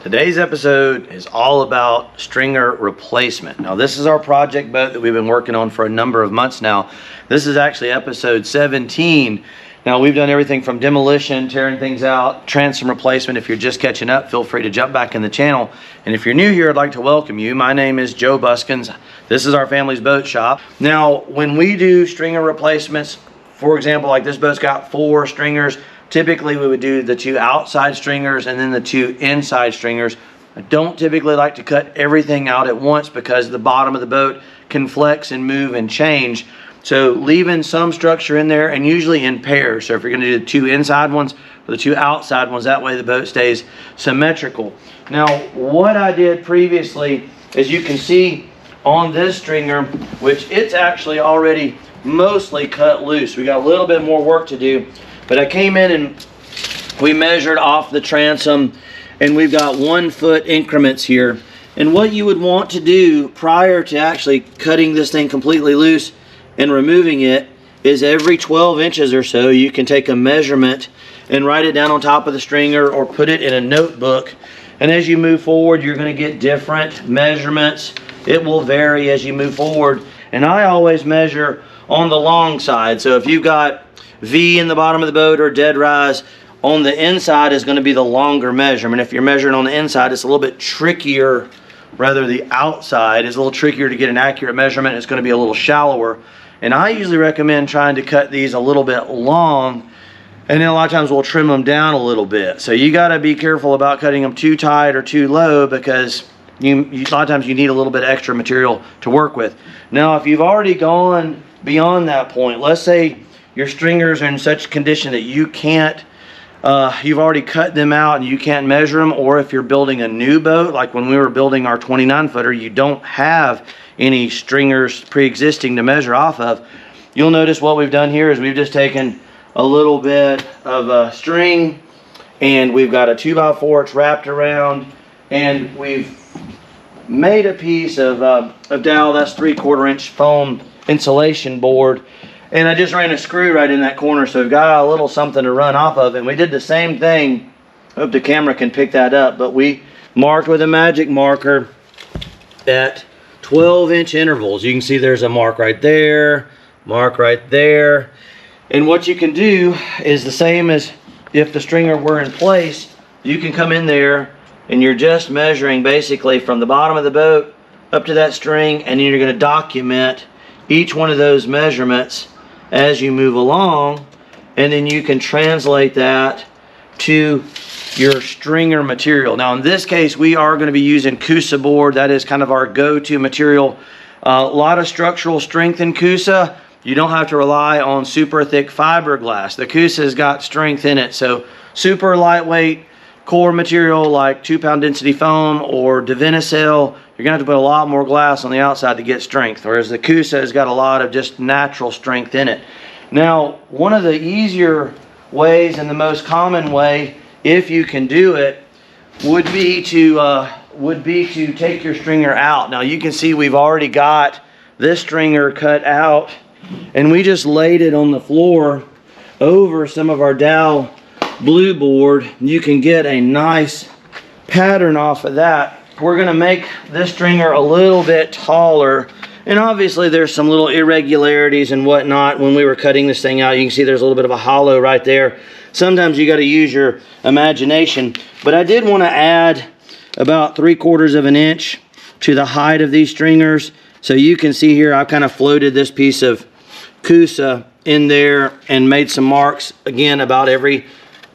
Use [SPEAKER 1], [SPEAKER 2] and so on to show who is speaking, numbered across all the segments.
[SPEAKER 1] Today's episode is all about stringer replacement. Now, this is our project boat that we've been working on for a number of months now. This is actually episode 17. Now, we've done everything from demolition, tearing things out, transom replacement. If you're just catching up, feel free to jump back in the channel. And if you're new here, I'd like to welcome you. My name is Joe Buskins. This is our family's boat shop. Now, when we do stringer replacements, for example, like this boat's got 4 stringers. Typically, we would do the 2 outside stringers and then the 2 inside stringers. I don't typically like to cut everything out at once because the bottom of the boat can flex and move and change. So leaving some structure in there, and usually in pairs. So if you're going to do the 2 inside ones or the 2 outside ones, that way the boat stays symmetrical. Now, what I did previously, as you can see on this stringer, which it's actually already mostly cut loose. We got a little bit more work to do. But I came in and we measured off the transom, and we've got 1 foot increments here. And what you would want to do prior to actually cutting this thing completely loose and removing it is every 12 inches or so you can take a measurement and write it down on top of the stringer or put it in a notebook. And as you move forward, you're going to get different measurements. It will vary as you move forward. And I always measure on the long side. So if you've got V in the bottom of the boat or dead rise, on the inside is going to be the longer measurement. If you're measuring on the inside, it's a little bit trickier. Rather, the outside is a little trickier to get an accurate measurement. It's going to be a little shallower. And I usually recommend trying to cut these a little bit long, and then a lot of times we'll trim them down a little bit. So you got to be careful about cutting them too tight or too low, because a lot of times you need a little bit extra material to work with. Now, if you've already gone beyond that point, let's say your stringers are in such condition that you can't, you've already cut them out and you can't measure them, or if you're building a new boat, like when we were building our 29-footer, you don't have any stringers pre-existing to measure off of. You'll notice what we've done here is we've just taken a little bit of string, and we've got a 2x4, it's wrapped around, and we've made a piece of dowel. That's 3/4 inch foam insulation board. And I just ran a screw right in that corner, so we've got a little something to run off of. And we did the same thing. I hope the camera can pick that up. But we marked with a magic marker at 12-inch intervals. You can see there's a mark right there, mark right there. And what you can do is the same as if the stringer were in place. You can come in there and you're just measuring basically from the bottom of the boat up to that string, and then you're going to document each one of those measurements as you move along, and then you can translate that to your stringer material. Now in this case, we are going to be using Coosa board. That is kind of our go-to material. A lot of structural strength in Coosa. You don't have to rely on super thick fiberglass. The Coosa has got strength in it, so super lightweight core material like 2-pound density foam or Divinycell, you're going to have to put a lot more glass on the outside to get strength, whereas the Coosa has got a lot of just natural strength in it. Now, one of the easier ways and the most common way, if you can do it, would be to take your stringer out. Now you can see we've already got this stringer cut out, and we just laid it on the floor over some of our dowel blue board. You can get a nice pattern off of that. We're going to make this stringer a little bit taller, and obviously there's some little irregularities and whatnot. When we were cutting this thing out, you can see there's a little bit of a hollow right there. Sometimes you got to use your imagination, but I did want to add about 3/4 of an inch to the height of these stringers. So you can see here I've kind of floated this piece of Coosa in there and made some marks, again, about every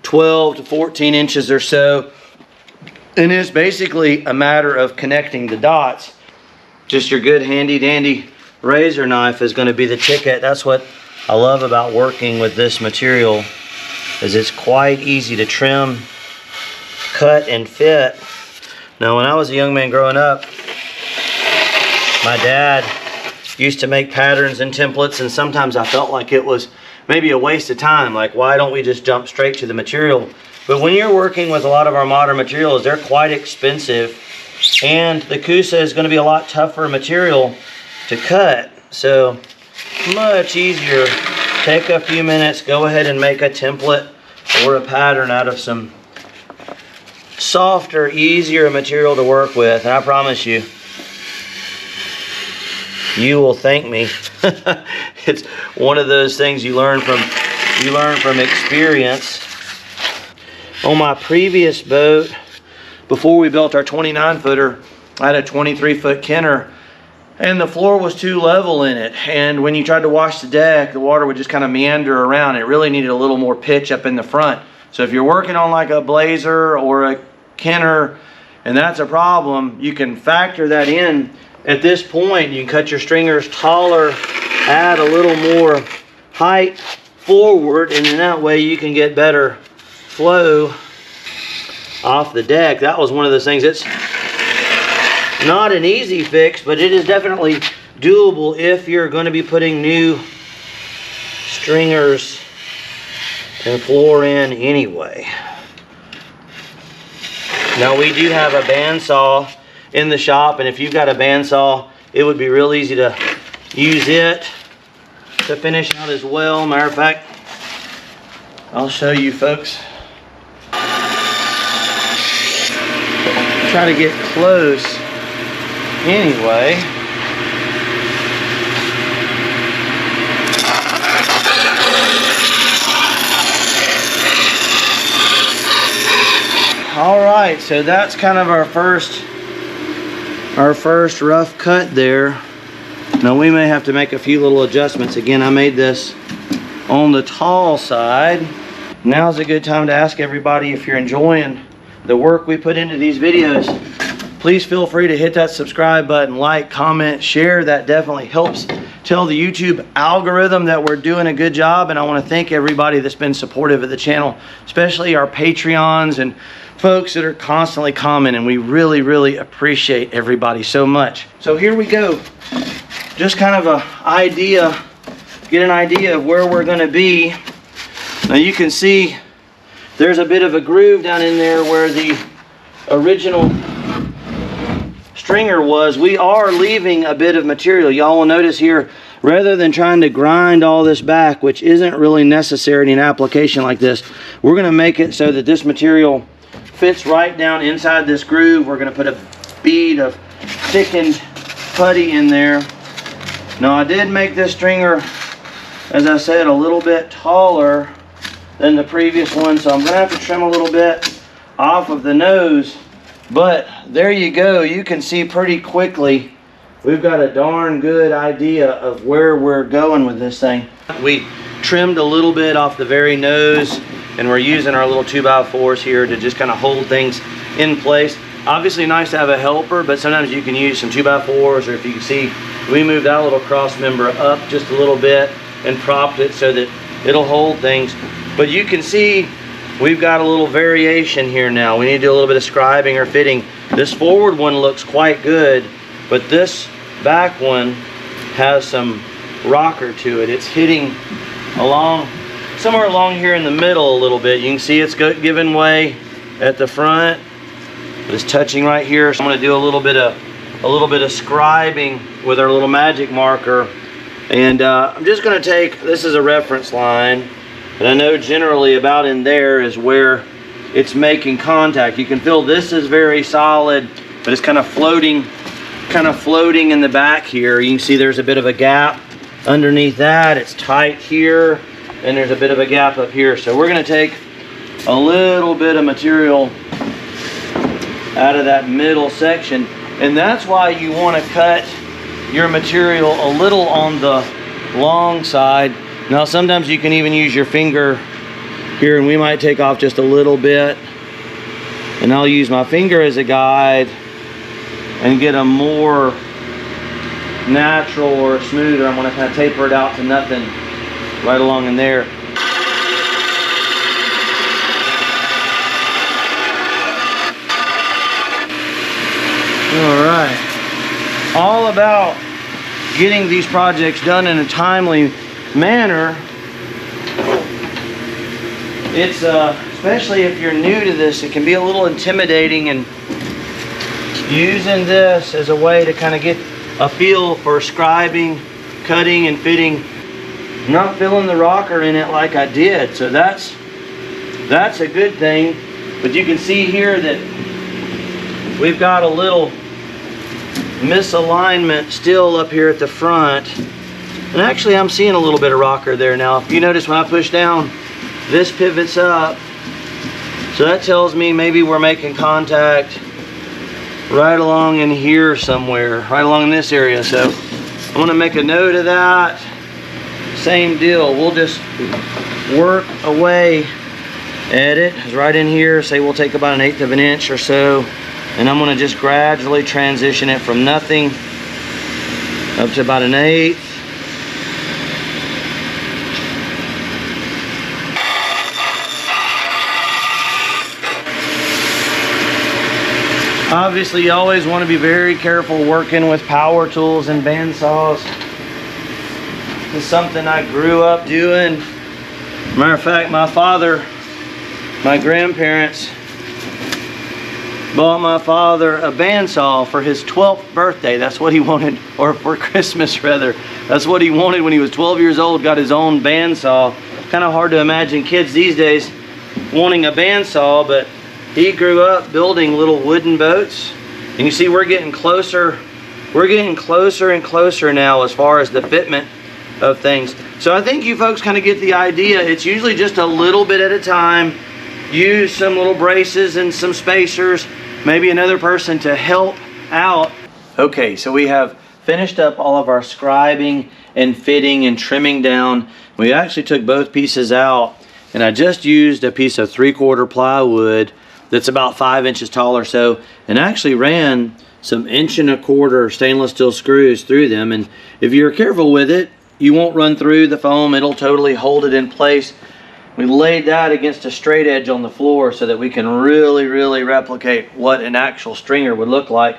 [SPEAKER 1] 12 to 14 inches or so. And it's basically a matter of connecting the dots. Just your good handy dandy razor knife is going to be the ticket. That's what I love about working with this material, is it's quite easy to trim, cut, and fit. Now when I was a young man growing up, my dad used to make patterns and templates, and sometimes I felt like it was maybe a waste of time. Like, why don't we just jump straight to the material? But when you're working with a lot of our modern materials, they're quite expensive, and the Coosa is going to be a lot tougher material to cut. So much easier. Take a few minutes, go ahead and make a template or a pattern out of some softer, easier material to work with, and I promise you, you will thank me. It's one of those things you learn from experience. On my previous boat, before we built our 29-footer, I had a 23-foot Kenner, and the floor was too level in it. And when you tried to wash the deck, the water would just kind of meander around. It really needed a little more pitch up in the front. So if you're working on like a Blazer or a Kenner, and that's a problem, you can factor that in. At this point, you can cut your stringers taller, add a little more height forward, and in that way you can get better flow off the deck. That was one of those things. It's not an easy fix, but it is definitely doable if you're going to be putting new stringers and floor in anyway. Now we do have a bandsaw in the shop, and if you've got a bandsaw, it would be real easy to use it to finish out as well. Matter of fact, I'll show you folks. Try to get close anyway. All right, so that's kind of our first rough cut there. Now we may have to make a few little adjustments. Again, I made this on the tall side. Now's a good time to ask everybody if you're enjoying the work we put into these videos. Please feel free to hit that subscribe button, like, comment, share. That definitely helps tell the YouTube algorithm that we're doing a good job. And I want to thank everybody that's been supportive of the channel, especially our Patreons and folks that are constantly commenting. We really, really appreciate everybody so much. So here we go. Just kind of an idea, get an idea of where we're going to be. Now you can see there's a bit of a groove down in there where the original stringer was. We are leaving a bit of material. Y'all will notice here, rather than trying to grind all this back, which isn't really necessary in an application like this, we're going to make it so that this material fits right down inside this groove. We're going to put a bead of thickened putty in there. Now I did make this stringer, as I said, a little bit taller than the previous one, so I'm going to have to trim a little bit off of the nose. But there you go. You can see pretty quickly we've got a darn good idea of where we're going with this thing. We trimmed a little bit off the very nose, and we're using our little 2x4s here to just kind of hold things in place. Obviously nice to have a helper, but sometimes you can use some 2x4s, or if you can see, we moved that little cross member up just a little bit and propped it so that it'll hold things. But you can see we've got a little variation here now. We need to do a little bit of scribing or fitting. This forward one looks quite good, but this back one has some rocker to it. It's hitting along, somewhere along here in the middle a little bit. You can see it's giving way at the front. It's touching right here. So I'm going to do a little bit of scribing with our little magic marker. And I'm just going to take, this is a reference line, but I know generally about in there is where it's making contact. You can feel this is very solid, but it's kind of floating in the back here. You can see there's a bit of a gap underneath that. It's tight here, and there's a bit of a gap up here. So we're going to take a little bit of material out of that middle section, and that's why you want to cut your material a little on the long side. Now sometimes you can even use your finger here, and we might take off just a little bit, and I'll use my finger as a guide and get a more natural or smoother. I'm going to kind of taper it out to nothing right along in there. All right, all about getting these projects done in a timely manner. It's especially if you're new to this, it can be a little intimidating, and using this as a way to kind of get a feel for scribing, cutting, and fitting. I'm not feeling the rocker in it like I did, so that's a good thing. But you can see here that we've got a little misalignment still up here at the front. And actually I'm seeing a little bit of rocker there now. If you notice when I push down, this pivots up. So that tells me maybe we're making contact right along in here somewhere, right along in this area. So I'm gonna make a note of that. Same deal, we'll just work away at it. It's right in here. Say we'll take about 1/8 of an inch or so, and I'm gonna just gradually transition it from nothing up to about 1/8. Obviously, you always want to be very careful working with power tools and bandsaws. It's something I grew up doing. Matter of fact, my grandparents bought my father a bandsaw for his 12th birthday. That's what he wanted, or for Christmas rather. That's what he wanted when he was 12 years old, got his own bandsaw. Kind of hard to imagine kids these days wanting a bandsaw, but he grew up building little wooden boats. And you see we're getting closer and closer now as far as the fitment of things. So I think you folks kind of get the idea. It's usually just a little bit at a time. Use some little braces and some spacers, maybe another person to help out. Okay, so we have finished up all of our scribing and fitting and trimming down. We actually took both pieces out, and I just used a piece of 3/4 plywood that's about 5 inches tall or so, and actually ran some 1.25 inch stainless steel screws through them. And if you're careful with it, you won't run through the foam. It'll totally hold it in place. We laid that against a straight edge on the floor so that we can really replicate what an actual stringer would look like.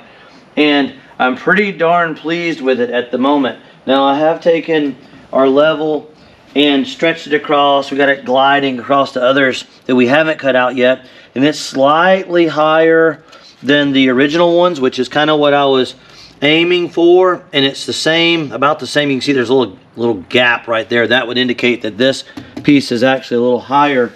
[SPEAKER 1] And I'm pretty darn pleased with it at the moment. Now I have taken our level and stretched it across. We got it gliding across to others that we haven't cut out yet. And it's slightly higher than the original ones, which is kind of what I was aiming for. And it's the same, about the same. You can see there's a little gap right there. That would indicate that this piece is actually a little higher.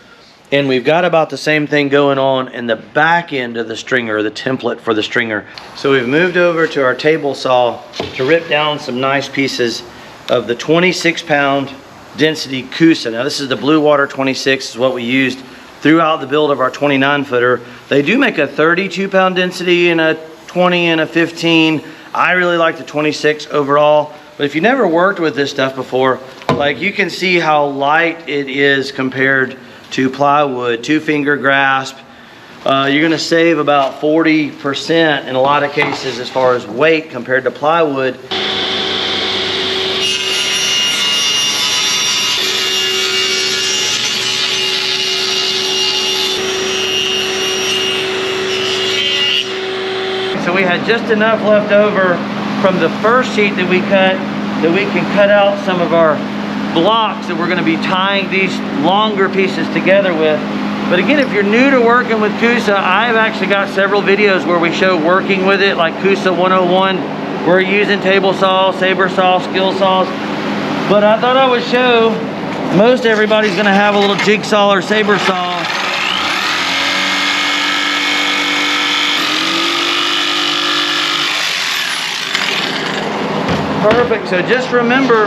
[SPEAKER 1] And we've got about the same thing going on in the back end of the stringer, the template for the stringer. So we've moved over to our table saw to rip down some nice pieces of the 26-pound density Coosa. Now this is the Blue Water 26, is what we used throughout the build of our 29-footer. They do make a 32-pound density and a 20 and a 15. I really like the 26 overall, but if you never worked with this stuff before, like you can see how light it is compared to plywood, 2-finger grasp. You're gonna save about 40% in a lot of cases as far as weight compared to plywood. So we had just enough left over from the first sheet that we cut that we can cut out some of our blocks that we're going to be tying these longer pieces together with. But again, if you're new to working with Coosa, I've actually got several videos where we show working with it, like Coosa 101. We're using table saw, saber saw, skill saws. But I thought I would show, most everybody's going to have a little jigsaw or saber saw. Perfect. So just remember,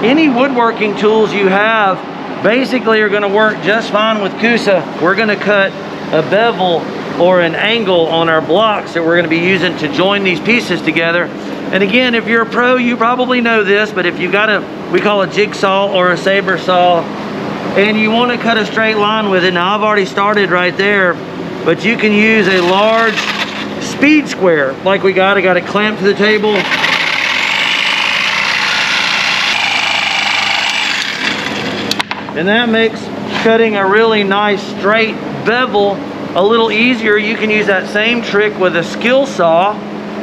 [SPEAKER 1] any woodworking tools you have basically are going to work just fine with Coosa. We're going to cut a bevel or an angle on our blocks that we're going to be using to join these pieces together. And again, if you're a pro, you probably know this, but if you got we call a jigsaw or a saber saw, and you want to cut a straight line with it, now I've already started right there, but you can use a large speed square like we got. I got it clamped to the table. And that makes cutting a really nice straight bevel a little easier. You can use that same trick with a skill saw,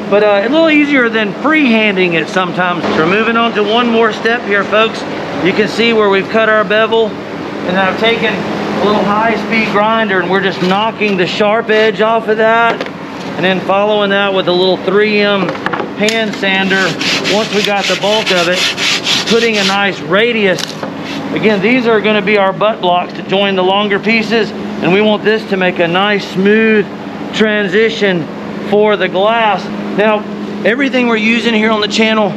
[SPEAKER 1] but a little easier than freehanding it sometimes. So we're moving on to one more step here, folks. You can see where we've cut our bevel, and I've taken a little high-speed grinder, and we're just knocking the sharp edge off of that, and then following that with a little 3M hand sander. Once we got the bulk of it, putting a nice radius. Again, these are going to be our butt blocks to join the longer pieces, and we want this to make a nice smooth transition for the glass. Now, everything we're using here on the channel,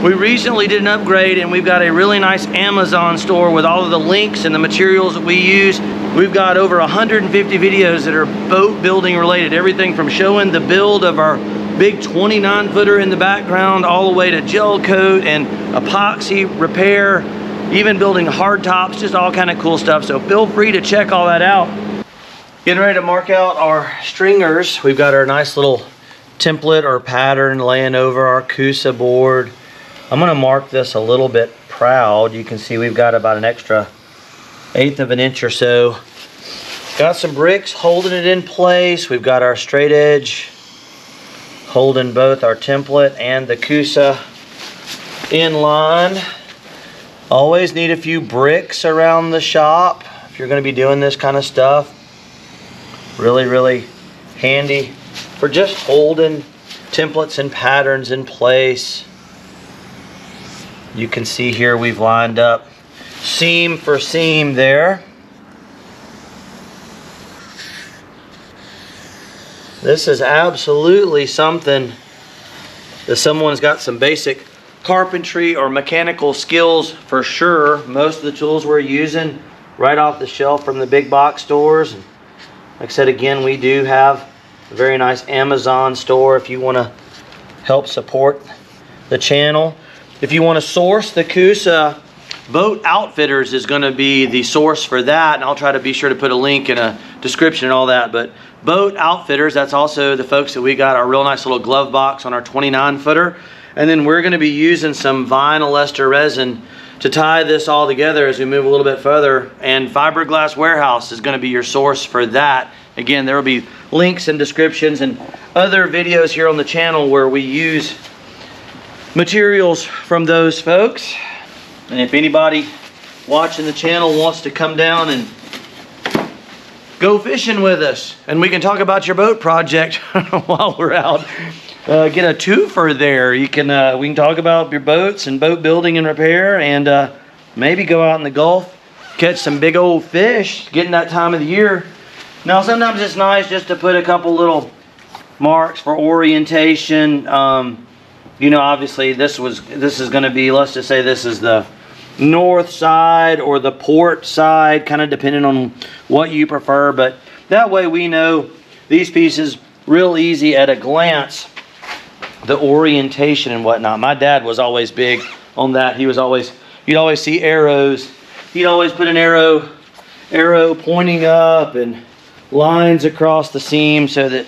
[SPEAKER 1] we recently did an upgrade and we've got a really nice Amazon store with all of the links and the materials that we use. We've got over 150 videos that are boat building related. Everything from showing the build of our big 29-footer in the background all the way to Gelcoat and epoxy repair, even building hard tops, just all kind of cool stuff. So feel free to check all that out. Getting ready to mark out our stringers. We've got our nice little template or pattern laying over our Coosa board. I'm gonna mark this a little bit proud. You can see we've got about an extra 1/8 of an inch or so. Got some bricks holding it in place. We've got our straight edge holding both our template and the Coosa in line. Always need a few bricks around the shop if you're gonna be doing this kind of stuff. Really, really handy for just holding templates and patterns in place. You can see here we've lined up seam for seam there. This is absolutely something that someone's got some basic carpentry or mechanical skills for sure. Most of the tools we're using right off the shelf from the big box stores. Like I said, again, we do have a very nice Amazon store if you want to help support the channel. If you want to source the Coosa, Boat Outfitters is going to be the source for that, and I'll try to be sure to put a link in a description and all that. But Boat Outfitters, that's also the folks that we got our real nice little glove box on our 29-footer. And then we're going to be using some vinyl ester resin to tie this all together as we move a little bit further. And Fiberglass Warehouse is going to be your source for that. Again, there will be links and descriptions and other videos here on the channel where we use materials from those folks. And if anybody watching the channel wants to come down and go fishing with us and we can talk about your boat project while we're out, get a twofer there. You can we can talk about your boats and boat building and repair, and maybe go out in the Gulf, catch some big old fish, getting that time of the year. Now sometimes it's nice just to put a couple little marks for orientation. You know, obviously this is going to be, let's just say this is the north side or the port side, kind of depending on what you prefer, but that way we know these pieces real easy at a glance, the orientation and whatnot. My dad was always big on that. You'd always see arrows. He'd always put an arrow pointing up and lines across the seam, so that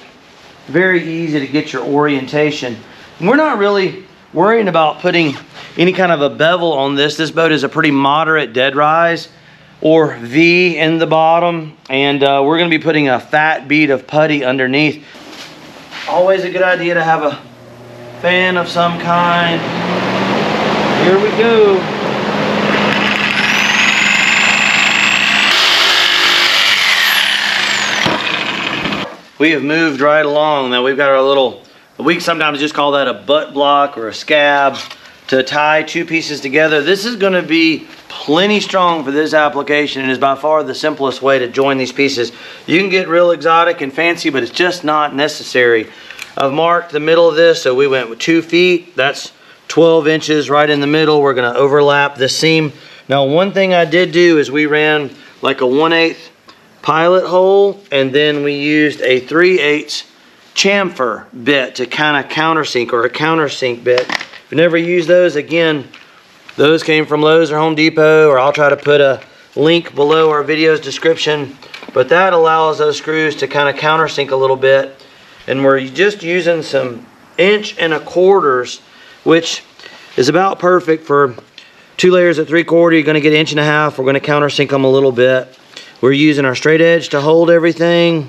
[SPEAKER 1] very easy to get your orientation. And we're not really worrying about putting any kind of a bevel on this. This boat is a pretty moderate dead rise or V in the bottom, and we're going to be putting a fat bead of putty underneath. Always a good idea to have a fan of some kind. Here we go. We have moved right along. Now we've got our little, we sometimes just call that a butt block or a scab to tie two pieces together. This is going to be plenty strong for this application and is by far the simplest way to join these pieces. You can get real exotic and fancy, but it's just not necessary. I've marked the middle of this, so we went with 2 feet. That's 12 inches right in the middle. We're going to overlap the seam. Now one thing I did do is we ran like a 1/8 pilot hole, and then we used a 3/8 chamfer bit to kind of countersink, or a countersink bit. If you never use those, again, those came from Lowe's or Home Depot, or I'll try to put a link below our video's description. But that allows those screws to kind of countersink a little bit. And we're just using some 1.25 inch, which is about perfect for 2 layers at 3/4. You're going to get 1.5 inches. We're going to countersink them a little bit. We're using our straight edge to hold everything.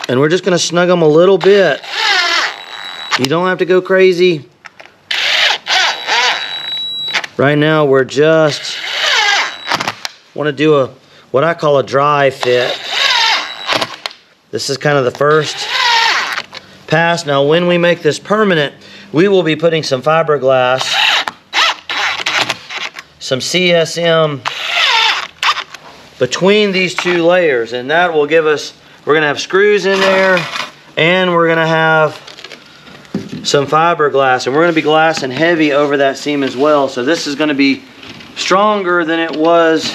[SPEAKER 1] And we're just going to snug them a little bit. You don't have to go crazy. Right now we're just want to do what I call a dry fit. This is kind of the first pass. Now when we make this permanent, we will be putting some fiberglass, some CSM between these 2 layers, and that will give us We're gonna have screws in there, and we're gonna have some fiberglass, and we're gonna be glassing heavy over that seam as well. So this is gonna be stronger than it was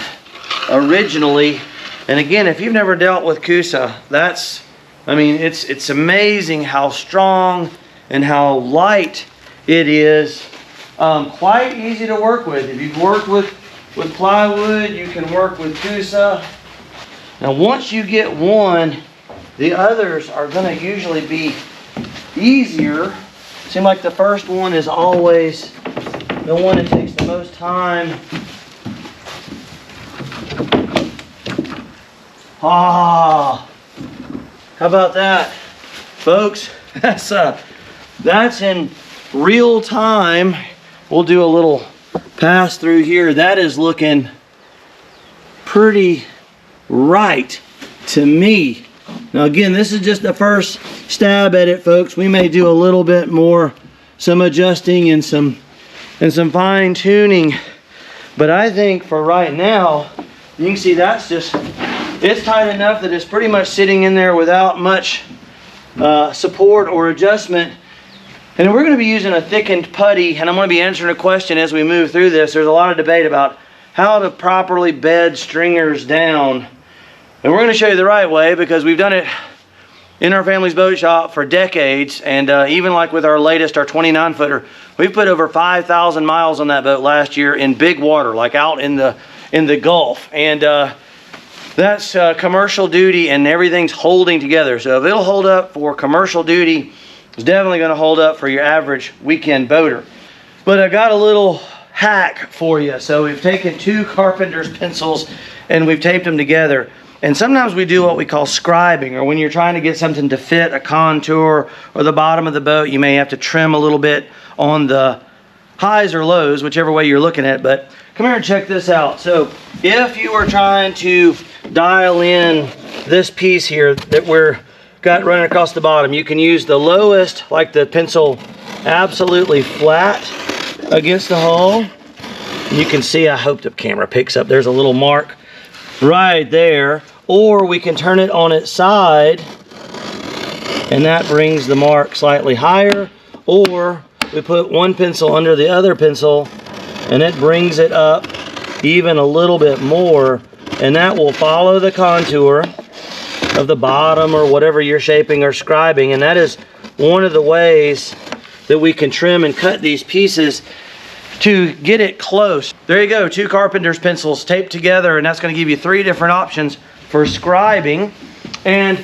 [SPEAKER 1] originally. And again, if you've never dealt with Coosa, I mean, it's amazing how strong and how light it is. Quite easy to work with. If you've worked with plywood, you can work with Coosa. Now once you get one, the others are gonna usually be easier. Seems like the first one is always the one that takes the most time. How about that, folks? That's in real time. We'll do a little pass through here. That is looking pretty right to me. Now again, this is just the first stab at it, folks. We may do a little bit more, some adjusting and some fine tuning. But I think for right now, you can see it's tight enough that it's pretty much sitting in there without much support or adjustment. And we're going to be using a thickened putty, and I'm going to be answering a question as we move through this. There's a lot of debate about how to properly bed stringers down. And we're going to show you the right way, because we've done it in our family's boat shop for decades. And even like with our latest, our 29 footer, we've put over 5,000 miles on that boat last year in big water, like out in the Gulf. And that's commercial duty, and everything's holding together. So if it'll hold up for commercial duty, it's definitely going to hold up for your average weekend boater. But I got a little hack for you. So we've taken 2 carpenter's pencils and we've taped them together. And sometimes we do what we call scribing, or when you're trying to get something to fit a contour or the bottom of the boat, you may have to trim a little bit on the highs or lows, whichever way you're looking at it. But come here and check this out. So if you are trying to dial in this piece here that we're got running across the bottom, you can use the lowest, like the pencil absolutely flat against the hull. You can see, I hope the camera picks up, there's a little mark right there. Or we can turn it on its side, and that brings the mark slightly higher. Or we put one pencil under the other pencil, and it brings it up even a little bit more, and that will follow the contour of the bottom or whatever you're shaping or scribing. And that is one of the ways that we can trim and cut these pieces to get it close. There you go, 2 carpenter's pencils taped together, and that's going to give you 3 different options for scribing. And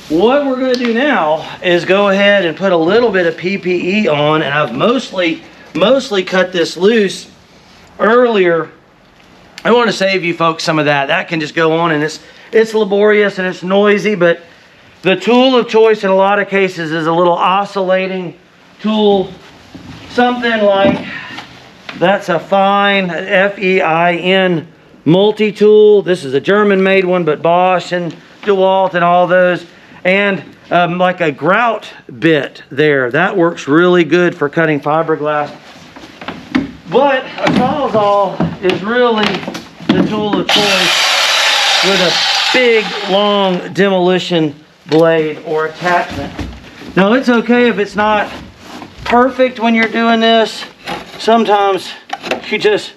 [SPEAKER 1] what we're going to do now is go ahead and put a little bit of PPE on, and I've mostly cut this loose earlier. I want to save you folks some of that. That can just go on, and it's laborious and it's noisy, but the tool of choice in a lot of cases is a little oscillating tool. Something like, that's a fine F-E-I-N multi-tool. This is a German-made one, but Bosch and DeWalt and all those. And like a grout bit there. That works really good for cutting fiberglass. But a Sawzall is really the tool of choice with a big, long demolition blade or attachment. Now, it's okay if it's not perfect when you're doing this. Sometimes you just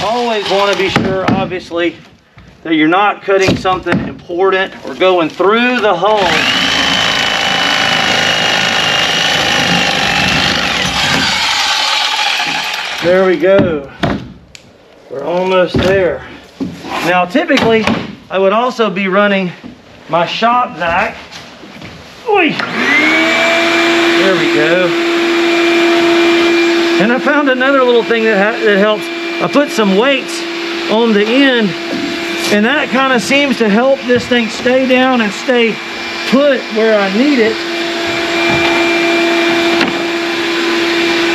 [SPEAKER 1] always want to be sure, obviously, that you're not cutting something important or going through the hull. There we go. We're almost there. Now, typically, I would also be running my shop vac. Oy! There we go. And I found another little thing that helps. I put some weights on the end, and that kind of seems to help this thing stay down and stay put where I need it.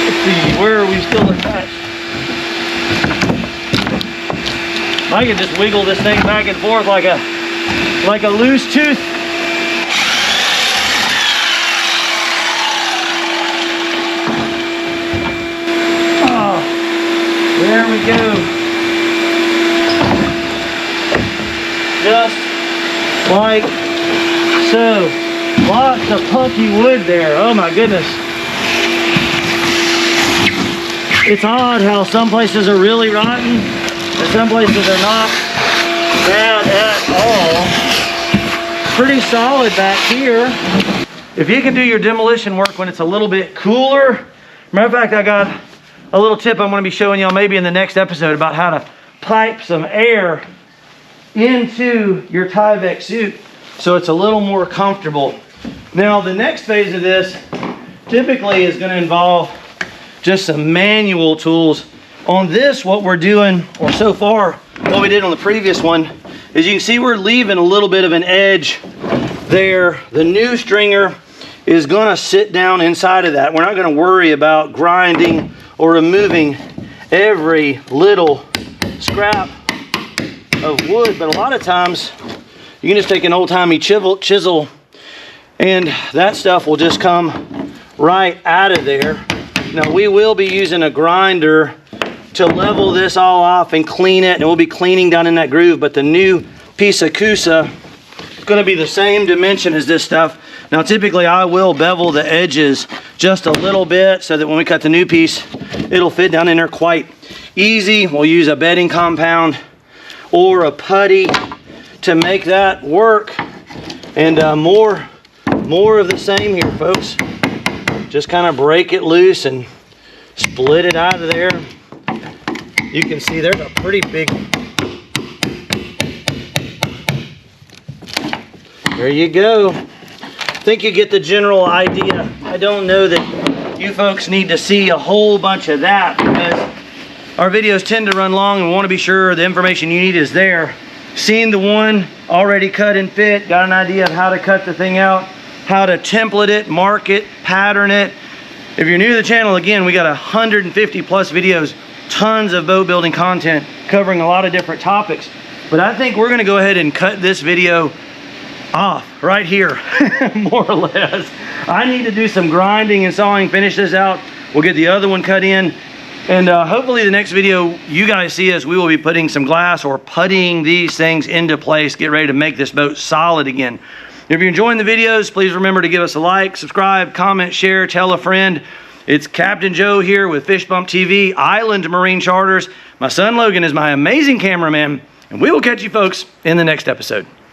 [SPEAKER 1] Let's see, where are we still attached? I can just wiggle this thing back and forth like a loose tooth. we go. Just like so. Lots of punky wood there. Oh my goodness. It's odd how some places are really rotten and some places are not bad at all. Pretty solid back here. If you can do your demolition work when it's a little bit cooler, matter of fact, I got a little tip I'm going to be showing y'all maybe in the next episode about how to pipe some air into your Tyvek suit so it's a little more comfortable. Now the next phase of this typically is going to involve just some manual tools. On this, what we're doing, or so far what we did on the previous one, is you can see we're leaving a little bit of an edge there. The new stringer is going to sit down inside of that. We're not going to worry about grinding or removing every little scrap of wood, but a lot of times you can just take an old-timey chisel and that stuff will just come right out of there. Now we will be using a grinder to level this all off and clean it, and we'll be cleaning down in that groove, but the new piece of Coosa is going to be the same dimension as this stuff. Now typically I will bevel the edges just a little bit so that when we cut the new piece, it'll fit down in there quite easy. We'll use a bedding compound or a putty to make that work. And more of the same here, folks. Just kind of break it loose and split it out of there. You can see there's a pretty big, there you go. I think you get the general idea. I don't know that you folks need to see a whole bunch of that because our videos tend to run long and we want to be sure the information you need is there. Seeing the one already cut and fit, got an idea of how to cut the thing out, how to template it, mark it, pattern it. If you're new to the channel, again, we got 150 plus videos, tons of boat building content covering a lot of different topics. But I think we're gonna go ahead and cut this video off right here, more or less. I need to do some grinding and sawing, finish this out. We'll get the other one cut in. And hopefully the next video you guys see us, we will be putting some glass or puttying these things into place, get ready to make this boat solid again. If you're enjoying the videos, please remember to give us a like, subscribe, comment, share, tell a friend. It's Captain Joe here with Fish Bump TV, Island Marine Charters. My son Logan is my amazing cameraman, and we will catch you folks in the next episode.